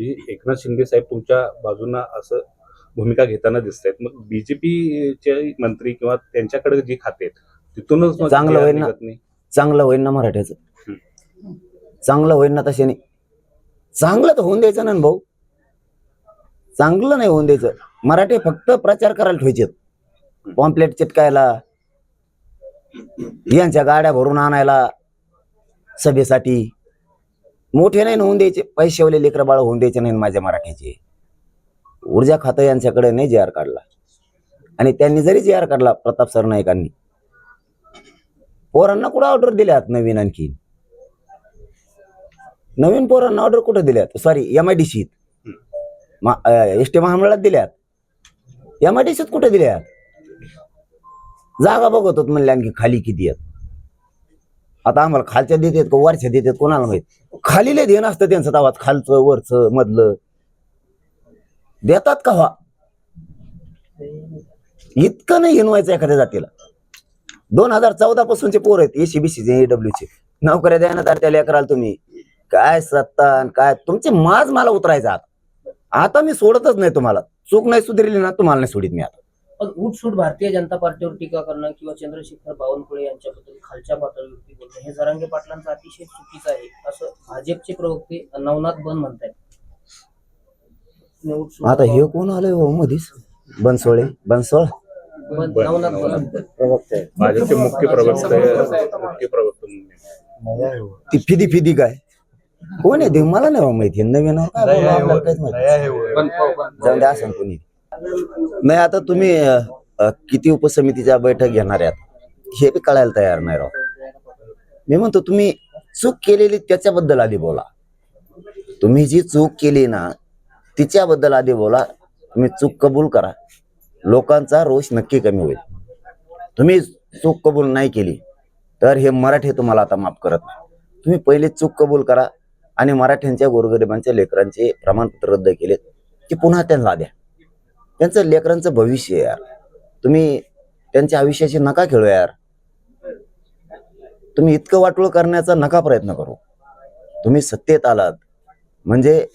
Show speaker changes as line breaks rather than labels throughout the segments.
म्हणजे एकनाथ शिंदे साहेब तुमच्या बाजूना असं भूमिका घेताना दिसत आहेत, मग बीजेपीचे मंत्री किंवा त्यांच्याकडे जी खाते आहेत तिथूनच मग
चांगलं
जे
होईल ना.
निघत नाही.
चांगलं होईल ना मराठ्याचं. चांगलं होईल ना तशाने. चांगलं तर होऊन द्यायचं ना भाऊ. चांगलं नाही होऊन द्यायचं. मराठी फक्त प्रचार करायला ठेवायचे, पॉम्पलेट चिटकायला, यांच्या गाड्या भरून आणायला सभेसाठी. मोठे नाही होऊन द्यायचे. पैशावले लेकर बाळ होऊन द्यायचे नाही माझ्या मराठ्याचे. ऊर्जा खातं यांच्याकडे नाही JR काढला. आणि त्यांनी जरी JR काढला प्रताप सरनाईकांनी, पोरांना कुठं ऑर्डर दिल्यात नवीन? आणखी नवीन पोरांना ऑर्डर कुठं दिल्यात? सॉरी, MIDC ST महामंडळात दिल्यात. MIDC कुठे दिल्यात? जागा बघत होत म्हणले आणखी खाली किती आहेत. आता आम्हाला खालच्या देतात का वरच्या देतात कोणाला माहित. खाली लय देणं असतं त्यांचं तावात, खालचं वरचं मधलं देतात का? व्हा इतकं नाही हिनवायचं एखाद्या जातीला. 2014 पासूनचे पोर आहेत ACBC AWचे नोकऱ्या द्या ना. तर त्या लेकराला तुम्ही काय सत्ता काय तुमचे माज मला उतरायचा. आता मी सोडतच नाही तुम्हाला. चूक नाही सुधारली ना तुम्हाला नाही सोडित मी आता.
पण उठसूट भारतीय जनता पार्टीवर टीका करणं किंवा चंद्रशेखर बावनकुळे यांच्याबद्दल खालच्या पातळीवरती बोलणं हे जरांगे पाटलांचं अतिशय चुकीचं आहे असं भाजपचे प्रवक्ते नवनाथ बन म्हणतात.
आता हे कोण आलंय हो मधीच? बनसोळ
नवनाथ बन
भाजपचे मुख्य प्रवक्ते
ती फिदी काय कोण आहे ते मला नाही माहिती. नवीन नाव काय बोलू आपल्याला काहीच माहिती. जाऊ द्या असं कोणी नाही. आता तुम्ही किती उपसमितीच्या बैठक घेणार आहात हे बी कळायला तयार नाही राव. मी म्हणतो तुम्ही चूक केलेली त्याच्याबद्दल आधी बोला. तुम्ही जी चूक केली ना तिच्याबद्दल आधी बोला. तुम्ही चूक कबूल करा. लोकांचा रोष नक्की कमी होईल. तुम्ही चूक कबूल नाही केली तर हे मराठी तुम्हाला आता माफ करत नाही. तुम्ही पहिले चूक कबूल करा आणि मराठ्यांच्या गोरगरिबांच्या लेकरांचे प्रमाणपत्र रद्द केले की पुन्हा त्यांना द्या. त्यांचं लेकरांचं भविष्य यार. तुम्ही त्यांच्या आयुष्याशी नका खेळू यार. तुम्ही इतकं वाटोळ करण्याचा नका प्रयत्न करू. तुम्ही सत्तेत आलात म्हणजे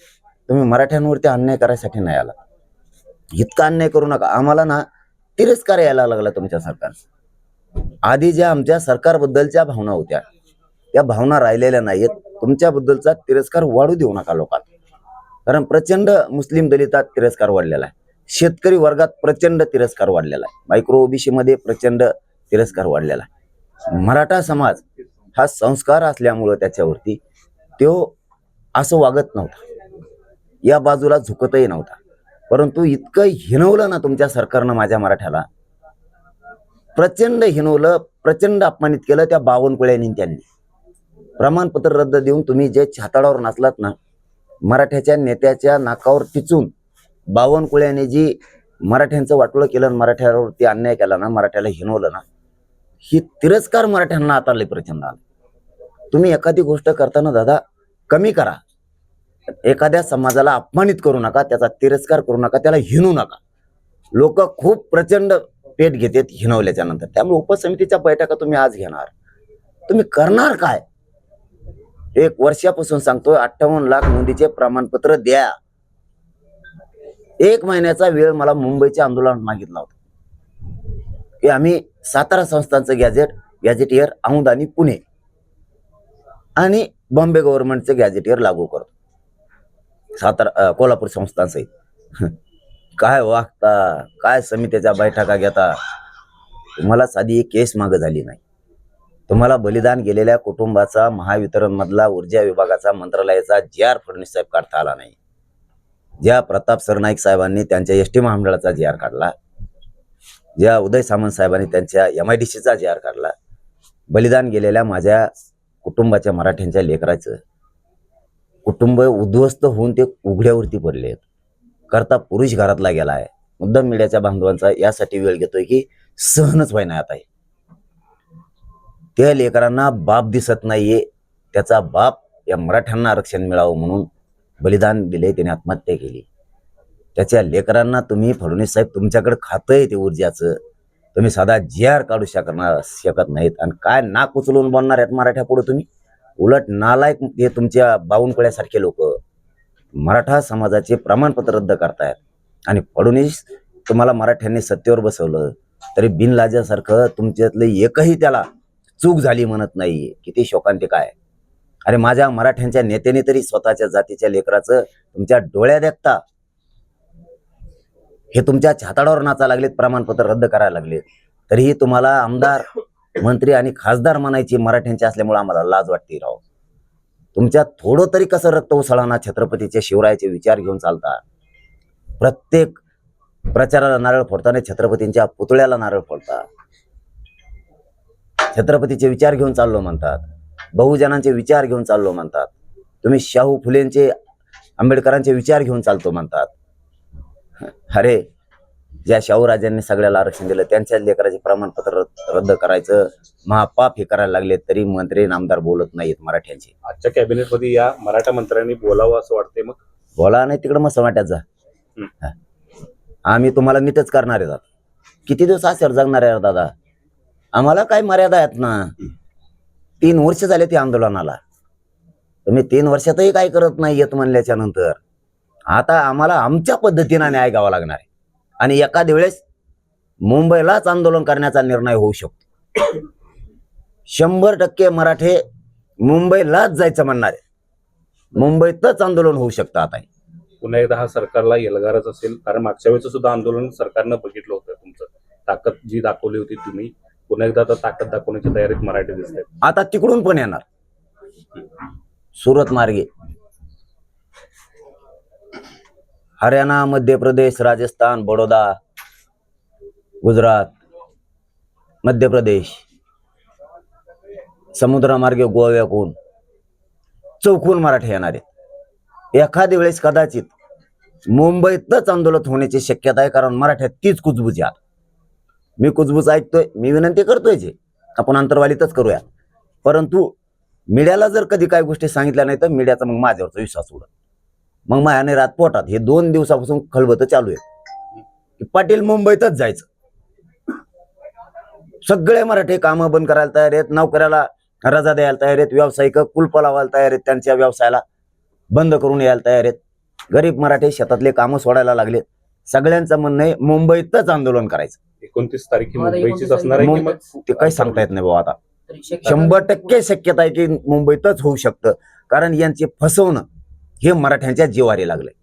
तुम्ही मराठ्यांवरती अन्याय करायसाठी नाही आलात. इतका अन्याय करू नका. आम्हाला ना तिरस्कार यायला लागला तुमच्या सरकारचा. आधी ज्या आमच्या सरकारबद्दलच्या भावना होत्या त्या भावना राहिलेल्या नाहीत. तुमच्याबद्दलचा तिरस्कार वाढू देऊ नका लोकांना. कारण प्रचंड मुस्लिम दलितात तिरस्कार वाढलेला आहे. शेतकरी वर्गात प्रचंड तिरस्कार वाढलेला आहे. मायक्रो OBC मध्ये प्रचंड तिरस्कार वाढलेला आहे. मराठा समाज हा संस्कार असल्यामुळं त्याच्यावरती तो असं वागत नव्हता. या बाजूला झुकतही नव्हता. परंतु इतकं हिणवलं ना तुमच्या सरकारनं माझ्या मराठ्याला. प्रचंड हिणवलं, प्रचंड अपमानित केलं त्या बावनकुळ्यांनी. त्यांनी प्रमाणपत्र रद्द देऊन तुम्ही जे छाताडावर नाचलात ना, मराठ्याच्या नेत्याच्या नाकावर टिचून बावनकुळ्याने जी मराठ्यांचं वाटोळं केलं, मराठ्यावरती अन्याय केला ना, मराठ्याला हिणवलं ना, ही तिरस्कार मराठ्यांना आता लय प्रचंड आला. तुम्ही एखादी गोष्ट करताना दादा कमी करा. एखाद्या समाजाला अपमानित करू नका, त्याचा तिरस्कार करू नका, त्याला हिणू नका. लोक खूप प्रचंड पेट घेतात हिणवल्याच्या नंतर. त्यामुळे उपसमितीच्या बैठका तुम्ही आज घेणार, तुम्ही करणार काय? 1 वर्षापासून सांगतोय 58 लाख नोंदीचे प्रमाणपत्र द्या. 1 महिन्याचा वेळ मला मुंबईच्या आंदोलनात मागितला होता की आम्ही सातारा संस्थांचं गॅझेटियर औंध आणि पुणे आणि बॉम्बे गव्हर्नमेंटचं गॅझेटियर लागू करतो. कोल्हापूर संस्थांसहित काय वागता, काय समितीच्या बैठका घेता. तुम्हाला साधी एक केस मागं झाली नाही. तुम्हाला बलिदान गेलेल्या कुटुंबाचा महावितरण मधला ऊर्जा विभागाचा मंत्रालयाचा JR फडणवीस साहेब काढता आला नाही. ज्या प्रताप सरनाईक साहेबांनी त्यांच्या ST महामंडळाचा JR काढला, ज्या उदय सामंत साहेबांनी त्यांच्या MIDCचा JR काढला, बलिदान गेलेल्या माझ्या कुटुंबाच्या मराठ्यांच्या लेकराचं कुटुंब उद्ध्वस्त होऊन ते उघड्यावरती पडले. करता पुरुष घरातला गेलाय. मुद्दाम मीडियाच्या बांधवांचा यासाठी वेळ घेतोय की सहनच व्हाय नाही आता. त्या लेकरांना बाप दिसत नाहीये. त्याचा बाप या मराठ्यांना आरक्षण मिळावं म्हणून बलिदान दिले, त्याने आत्महत्या केली. त्याच्या लेकरांना तुम्ही फडणवीस साहेब तुमच्याकडे खातंय ते ऊर्जाचं, तुम्ही साधा JR काढू शकत नाहीत. आणि काय नाक उचलून बोलणार आहेत मराठ्या पुढे तुम्ही? उलट नालायक हे तुमच्या बावनकुळ्यासारखे लोक. मराठा समाजाचे प्रमाणपत्र रद्द करतायत आणि फडणवीस तुम्हाला मराठ्यांनी सत्तेवर बसवलं तरी बिनलाजासारखं तुमच्यातलं एकही त्याला चूक झाली म्हणत नाहीये. किती शोकांतिक आहे. अरे माझ्या मराठ्यांच्या नेत्याने तरी स्वतःच्या जातीच्या लेकराचं तुमच्या डोळ्यात देखता हे तुमच्या छाताडावर नाचा लागलेत, प्रमाणपत्र रद्द करायला लागलेत, तरीही तुम्हाला आमदार मंत्री आणि खासदार म्हणायची मराठ्यांचे असल्यामुळे आम्हाला लाज वाटते राव. तुमच्यात थोडं तरी कसं रक्त उसळाना छत्रपतीचे शिवरायाचे विचार घेऊन चालता. प्रत्येक प्रचाराला नारळ फोडताना छत्रपतींच्या पुतळ्याला नारळ फोडता. छत्रपतीचे विचार घेऊन चाललो म्हणतात, बहुजनांचे विचार घेऊन चाललो म्हणतात, तुम्ही शाहू फुलेंचे आंबेडकरांचे विचार घेऊन चालतो म्हणतात. अरे ज्या शाहूराजांनी सगळ्याला आरक्षण दिलं त्यांच्याच लेकराचे प्रमाणपत्र रद्द करायचं महापाप हे करायला लागले तरी मंत्री आमदार बोलत नाहीत मराठ्यांचे.
आजच्या कॅबिनेटमध्ये या मराठा मंत्र्यांनी बोलावं असं वाटतंय. मग
बोला नाही तिकडं मग समाट्यात जा. आम्ही तुम्हाला नीटच करणार आहे. किती दिवस असेल जगणार आहे दादा. आम्हाला काय मर्यादा आहेत ना. 3 वर्ष झाले ते आंदोलनाला. तुम्ही 3 वर्षातही काय करत नाही येत म्हणल्याच्या नंतर आता आम्हाला आमच्या पद्धतीने न्याय घ्यावा लागणार आहे आणि एखाद्या वेळेस मुंबईलाच आंदोलन करण्याचा निर्णय होऊ शकतो. 100% मराठे मुंबईलाच जायचं म्हणणार आहे. मुंबईतच आंदोलन होऊ शकतं. आता
पुन्हा एकदा हा सरकारला एल्गारच असेल, कारण मागच्या वेळेचं सुद्धा आंदोलन सरकारनं बघितलं होतं. तुमचं ताकद जी दाखवली होती तुम्ही, पुन्हा एकदा आता ताकद दाखवण्याच्या तयारीत मराठी दिसतात.
आता तिकडून पण येणार सुरत मार्गे. हरियाणा, मध्य प्रदेश, राजस्थान, बडोदा, गुजरात, मध्य प्रदेश, समुद्रामार्गे गोव्याकून चौकून मराठी येणार आहेत. एखाद्या वेळेस कदाचित मुंबईतच आंदोलन होण्याची शक्यता आहे, कारण मराठ्यात तीच कुजबुजी आहे. मी कुजबुज ऐकतोय, मी विनंती करतोय जे आपण अंतर्वालीतच करूया, परंतु मीडियाला जर कधी काही गोष्टी सांगितल्या नाही तर मीडियाचा मग माझ्यावरचा विश्वास उडत. मग मायाने रात पोटात हे 2 दिवसापासून खलबत चालू आहे की पाटील मुंबईतच जायचं. सगळे मराठी कामं बंद करायला तयार आहेत, नोकऱ्याला रजा द्यायला तयार आहेत, व्यावसायिक कुलप लावायला तयार आहेत, त्यांच्या व्यवसायाला बंद करून यायला तयार आहेत. गरीब मराठी शेतातले कामं सोडायला लागलेत. सगळ्यांचं म्हणणं आहे मुंबईतच आंदोलन करायचं.
29 तारीख ही मुंबईचीच असणार आहे की मग
ते काही सांगता येत नाही बाबा. आता
तरी शक्यता
100% शक्यता आहे की मुंबईतच होऊ शकतं, कारण यांचे फसवणं हे मराठ्यांच्या जिवारी लागलंय.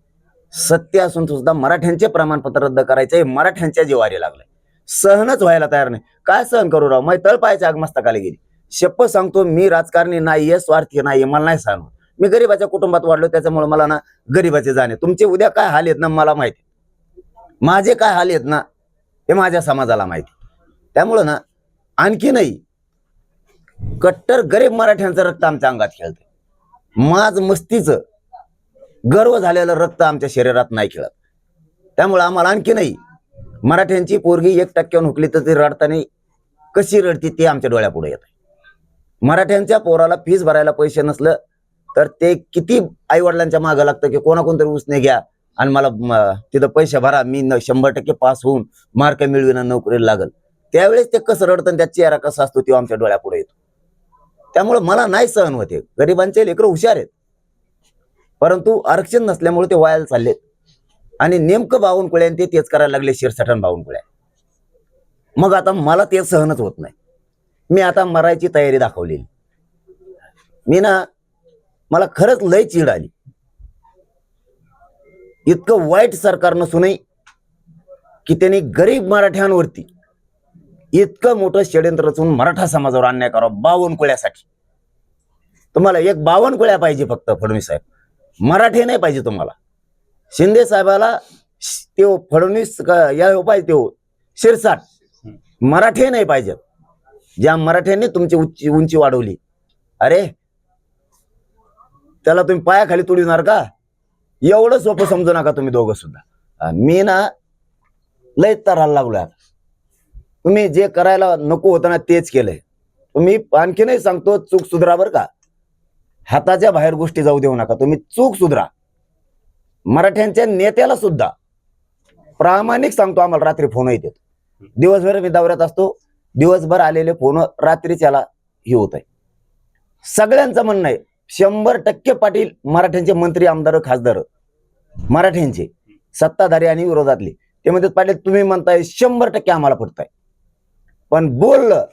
सत्य असून सुद्धा मराठ्यांचे प्रमाणपत्र रद्द करायचं हे मराठ्यांच्या जिवारी लागलंय. सहनच व्हायला तयार नाही. काय सहन करू राव. मग तळपायच्या आगमस्तकाला गेली. शपथ सांगतो मी राजकारणी नाहीये, स्वार्थी नाहीये, मला नाही सहन होत. मी गरीबाच्या कुटुंबात वाढलो, त्याच्यामुळे मला ना गरीबाचे जाणे. तुमचे उद्या काय हाल आहेत ना मला माहिती, माझे काय हाल आहेत ना हे माझ्या समाजाला माहिती. त्यामुळं ना आणखी नाही कट्टर गरीब मराठ्यांचं रक्त आमच्या अंगात खेळतंय. माज मस्तीचं गर्व झालेलं रक्त आमच्या शरीरात नाही खेळत. त्यामुळे आम्हाला आणखी नाही मराठ्यांची पोरगी 1% हुकली तर ती रडताना कशी रडती ते आमच्या डोळ्यापुढे येत आहे. मराठ्यांच्या पोराला फीस भरायला पैसे नसलं तर ते किती आई वडिलांच्या मागं लागतं की कोणाकोणतरी उसने घ्या आणि मला तिथं पैसे भरा, मी 100% पास होऊन मार्क मिळविणं नोकरीला लागल. त्यावेळेस ते कसं रडतं, त्या चेहरा कसा असतो तो आमच्या डोळ्यापुढे येतो. त्यामुळे मला नाही सहन होते. गरिबांचे लेकरं हुशार आहेत, परंतु आरक्षण नसल्यामुळे ते वायाला चाललेत. आणि नेमकं बावनकुळ्याने ते तेच करायला लागले, शिरसाठण बावनकुळ्या. मग आता मला ते सहनच होत नाही. मी आता मरायची तयारी दाखवलेली. मी ना मला खरंच लय चीड आली. इतकं वाईट सरकार नसूनही की त्यांनी गरीब मराठ्यांवरती इतकं मोठं षड्यंत्र रचून मराठा समाजावर अन्याय करावा बावनकुळ्यासाठी. तुम्हाला एक बावनकुळ्या पाहिजे फक्त फडणवीस साहेब, मराठी नाही पाहिजे तुम्हाला. शिंदे साहेबाला तो फडणवीस या पाहिजे, तो शिरसाट मराठी नाही पाहिजे. ज्या मराठ्यांनी तुमची उंची वाढवली, अरे त्याला तुम्ही पायाखाली तुडविणार का? एवढं सोपं समजू नका तुम्ही दोघं सुद्धा. मी ना लय तराला लागलोय. आता तुम्ही जे करायला नको होतं ना तेच केलंय. तुम्ही आणखीनही सांगतो चूक सुधरा बरं का. हाताच्या बाहेर गोष्टी जाऊ देऊ नका. तुम्ही चूक सुधरा. मराठ्यांच्या नेत्याला सुद्धा प्रामाणिक सांगतो, आम्हाला रात्री फोन येतात. दिवसभर मी दौऱ्यात असतो, दिवसभर आलेले फोन रात्रीच्याला हे होत आहे. सगळ्यांचं म्हणणं आहे 100% पाटील मराठ्यांचे मंत्री आमदार खासदार मराठ्यांचे सत्ताधारी आणि विरोधातले ते म्हणतात पाटील तुम्ही म्हणताय 100% आम्हाला पटताय, पण बोललं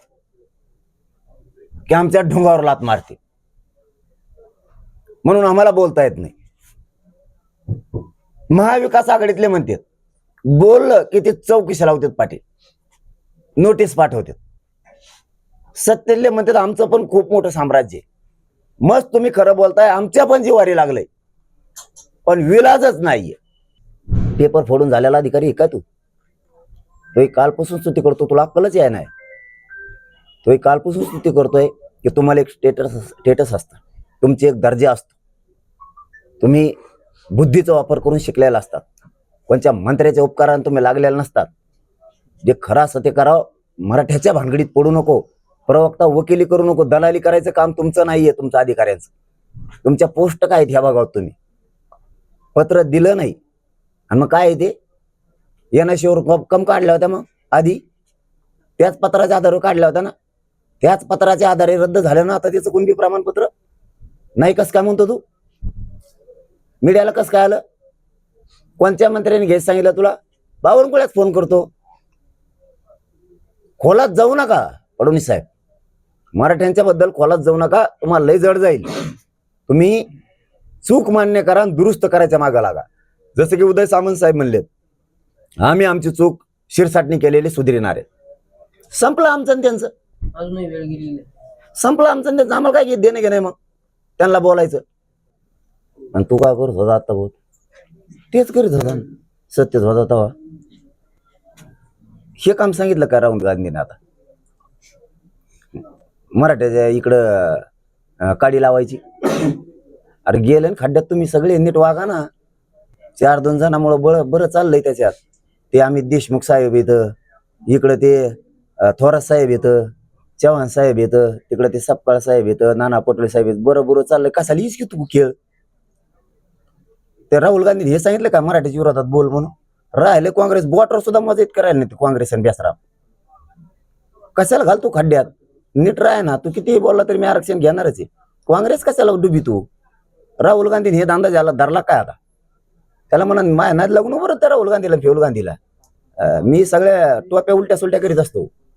की आमच्या ढोंगावर लात मारते म्हणून आम्हाला बोलता येत नाही. महाविकास आघाडीतले म्हणतात बोललं की ते चौकशी लावतात पाटील, नोटीस पाठवतात. सत्तेतले म्हणतात आमचं पण खूप मोठं साम्राज्य आहे. मस्त तुम्ही खरं बोलताय, आमच्या पण जिवारी लागलंय, पण विलाजच नाहीये. पेपर फोडून झालेला अधिकारी आहे का तू? तो कालपासून स्तुती करतो, तुला अक्कलच आहे नाही. तो कालपासून स्तुती करतोय की तुम्हाला एक स्टेटस असतं, तुमची एक दर्जा असतो, तुम्ही बुद्धीचा वापर करून शिकलेला असतात, कोणत्या मंत्र्याच्या उपकाराने तुम्ही लागलेला नसतात. जे खरं असं ते करावं. मराठ्याच्या भानगडीत पडू नको, प्रवक्ता वकिली करू नको, दलाली करायचं काम तुमचं नाहीये, तुमचं अधिकाऱ्यांचं. तुमच्या पोस्ट काय आहेत ह्या भागात, तुम्ही पत्र दिलं नाही आणि मग काय आहे ते एनएससीवर कम काढल्या होत्या, मग आधी त्याच पत्राच्या आधारे काढल्या होत्या ना, त्याच पत्राच्या आधारे रद्द झालं ना. आता त्याचं कुणबी प्रमाणपत्र नाही. कसं काय म्हणतो तू? मीडियाला कसं काय आलं? कोणत्या मंत्र्यांनी घ्यायचं सांगितलं तुला? बावनकुळ्यात फोन करतो. खोलात जाऊ नका फडणवीस साहेब, मराठ्यांच्या बद्दल खोलात जाऊ नका, तुम्हाला लय जड जाईल. तुम्ही चूक मान्य करा आणि दुरुस्त करायच्या मागा लागा. जसं की उदय सामंत साहेब म्हणलेत, आम्ही आमची चूक शिरसाटणी केलेली सुधारणार आहे. संपलं आमचं आणि त्यांचं,
अजूनही वेळ गेलेली आहे.
संपलं आमचं आणि त्यांचं. आम्हाला काय देणं घेणं मग त्यांना बोलायचं. आणि तू काय करत होता आता? बहुत तेच करीत होता, सत्यच होता तेव्हा. हे काम सांगितलं का राहुल गांधीने? आता मराठ्याच्या इकडं काडी लावायची. अरे गेले ना खड्ड्यात तुम्ही सगळे, नीट वागा ना. 4-2 जणांमुळे बरं चाललंय त्याच्यात. ते अमित देशमुख साहेब येतं, इकडं ते थोरात साहेब येतं, चव्हाण साहेब येतं, तिकडं ते सपकाळ साहेब येतं, नाना पटोले साहेब येतं. बरं चाललंय. कसा लिहिस की तू खेळ? ते राहुल गांधीने हे सांगितलं का मराठीच्या विरोधात बोल म्हणून? राहिले काँग्रेस बोटवर सुद्धा मजेत करायला नाही काँग्रेस आणि बेसराम. कशाला घाल तू खड्ड्यात? नीट राह ना. तू कितीही बोलला तरी मी आरक्षण घेणारच आहे. काँग्रेस कशाला डुबी तू? राहुल गांधीने हे दांदा ज्याला धरला काय आता? त्याला म्हणा माया नाद लागून बरं त्या राहुल गांधीला, फेहुल गांधीला. मी सगळ्या टोप्या उलट्या सुलट्या करीत असतो.